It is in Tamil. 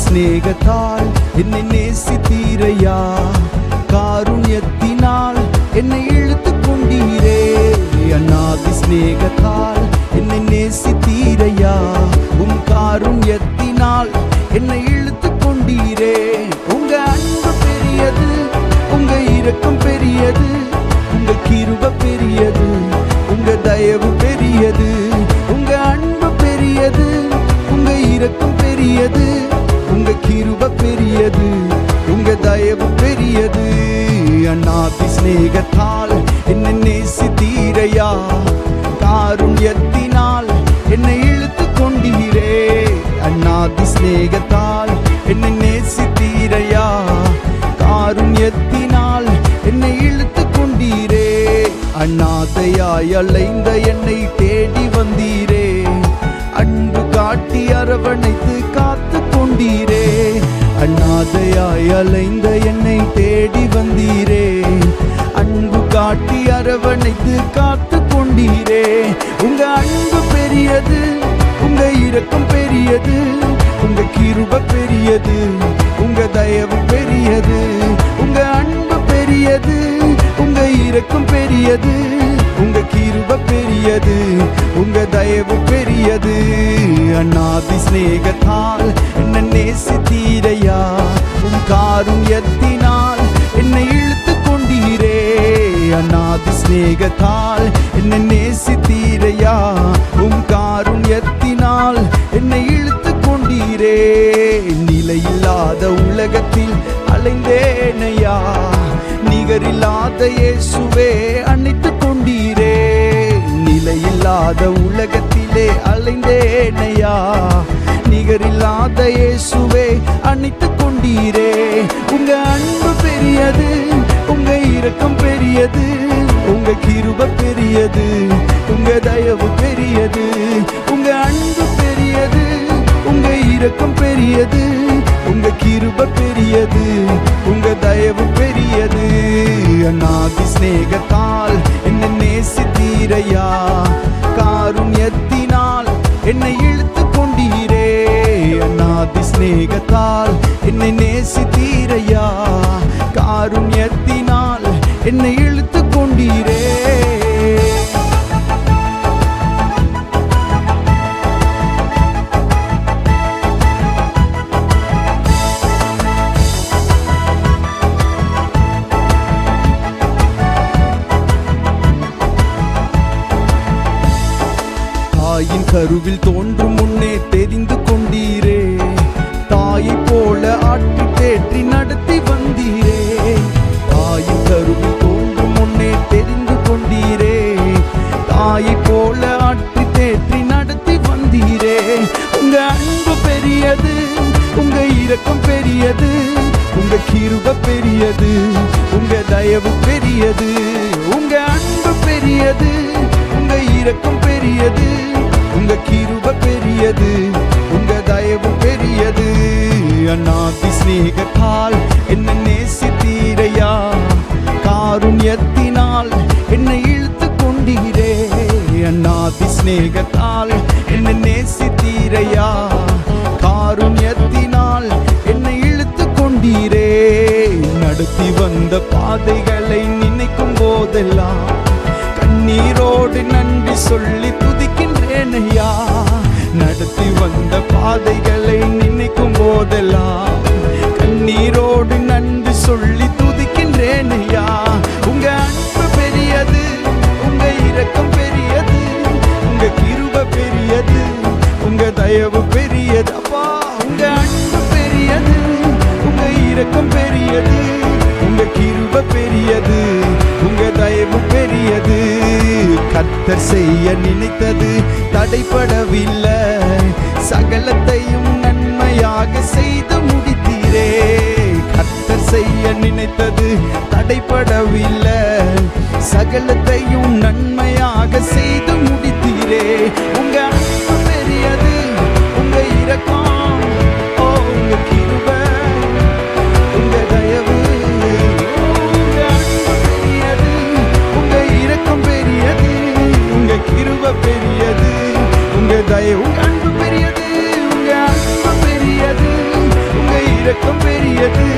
ஸ்நேகத்தால் என்னை நேசித்தீரையா, காருண்யத்தினால் என்னை இழுத்து கொண்டீரே. அநாதி ஸ்நேகத்தால் என்னை நேசித்தீரையா, உம் காருண்யத்தினால் என்னை இழுத்து கொண்டீரே. உங்க அன்பு பெரியது, உங்க இரக்கம் பெரியது, உங்க கிருபை பெரியது, உங்க தயவு பெரியது. உங்க அன்பு பெரியது, உங்க இரக்கம் பெரியது, உங்க கிருபை பெரியது, உங்க தயவு பெரியது. அநாதி ஸ்நேகத்தால் என்னை நேசித்தீரையா, காருண்யத்தினால் என்னை இழுத்து கொண்டீரே. அநாதி ஸ்நேகத்தால் என்னை நேசித்தீரையா, காருண்யத்தினால் என்னை இழுத்து கொண்டீரே. அநாதையாய் அலைந்த என்னை தேடி வந்தீரே, அன்பு காட்டி அரவணைத்து காத்து கொண்டீரே. அநாதையாய் அலைந்த என்னை தேடி வந்தீரே, அன்பு காட்டி அரவணைத்து காத்து கொண்டீரே. உங்க அன்பு பெரியது, உங்க இரக்கம் பெரியது, உங்க கிருபை பெரியது, உங்க தயவு பெரியது. உங்க அன்பு பெரியது, உங்க இரக்கம் பெரியது, உங்க கிருபை பெரியது, உங்க தயவு பெரியது. அநாதி ஸ்நேகத்தால் என்னை நேசித்தீரையா, உம் காருண்யத்தினால் என்னை இழுத்து கொண்டீரே. அநாதி ஸ்நேகத்தால் என்னை நேசித்தீரையா, உம் காருண்யத்தினால் என்னை இழுத்து கொண்டீரே. நிலையில்லாத உலகத்தில் அலைந்தேனையா, நிகரில்லாத இயேசுவே அணைத்து கொண்டீரே. நிலையில்லாத உலகத்திலே அலைந்தேனையா, நிகரில்லாத இயேசுவே அணைத்து கொண்டீரே. உங்க அன்பு பெரியது, உங்க இரக்கம் பெரியது, உங்க கிருபை பெரியது, உங்க தயவு பெரியது. உங்க அன்பு பெரியது, உங்க இரக்கம் பெரியது, உங்க கிருபை பெரியது, உங்க தயவு பெரியது. அநாதி ஸ்நேகத்தால் என்னை நேசித்தீரையா, காருண்யத்தினால் என்னை இழுத்து கொண்டீரே. அநாதி ஸ்நேகத்தால் என்னை நேசித்தீரையா, காருண்யத்தினால் என்னை இழுத்து கொண்டீரே. தாயின் கருவில் தோன்றும் முன்னே தெரிந்து கொண்டீரே, தாயை போல ஆற்றி தேற்றி நடத்தி வந்தீரே. தாயின் கருவில் தோன்றும் முன்னே தெரிந்து கொண்டீரே, தாயை போல ஆற்றி தேற்றி நடத்தி வந்தீரே. உங்க அன்பு பெரியது, உங்க இரக்கம் பெரியது, உங்க கிருபை பெரியது, உங்க தயவு பெரியது. உங்க அன்பு பெரியது, உங்க இரக்கம் பெரியது, உங்க கிருபை பெரியது, உங்க தயவு பெரியது. அநாதி ஸ்நேகத்தால் என்னை நேசித்தீரையா, காருண்யத்தினால் என்னை இழுத்து கொண்டீரே. அநாதி ஸ்நேகத்தால் என்னை நேசித்தீரையா, காருண்யத்தினால் என்னை இழுத்து கொண்டீரே. நடத்தி வந்த பாதைகளை நினைக்கும் போதெல்லாம் கண்ணீரோடு நன்றி சொல்லி துதிக்கின்றேன் ஐயா. நடத்தி வந்த பாதைகளை நினைக்கும் போதெல்லாம் கண்ணீரோடு நன்றி சொல்லி துதிக்கின்றேன் ஐயா. உங்க அன்பு பெரியது, உங்க இரக்கம் பெரியது, உங்க கிருபை பெரியது, உங்க தயவு பெரியது. அப்பா, உங்க அன்பு பெரியது, உங்க இரக்கம் பெரியது, உங்க கிருபை பெரியது, உங்க தயவு பெரியது. கர்த்தர் செய்ய நினைத்தது தடைபடவில்லை, சகலத்தையும் நன்மையாக செய்து முடித்தீரே. கர்த்தர் செய்ய நினைத்தது தடைபடவில்லை, சகலத்தையும் நன்மையாக செய்து முடித்தீரே. உங்க அன்பு பெரியது, உங்க இரக்கம், உங்க கிருபை, உங்க தயவு. உங்க அன்பு பெரியது, உங்க இரக்கம் பெரியது, உங்க கிருபை பெரியது, உங்க தயவு. உங்க அன்பு பெரியது, உங்க அன்பு பெரியது, இரக்கம் பெரியது.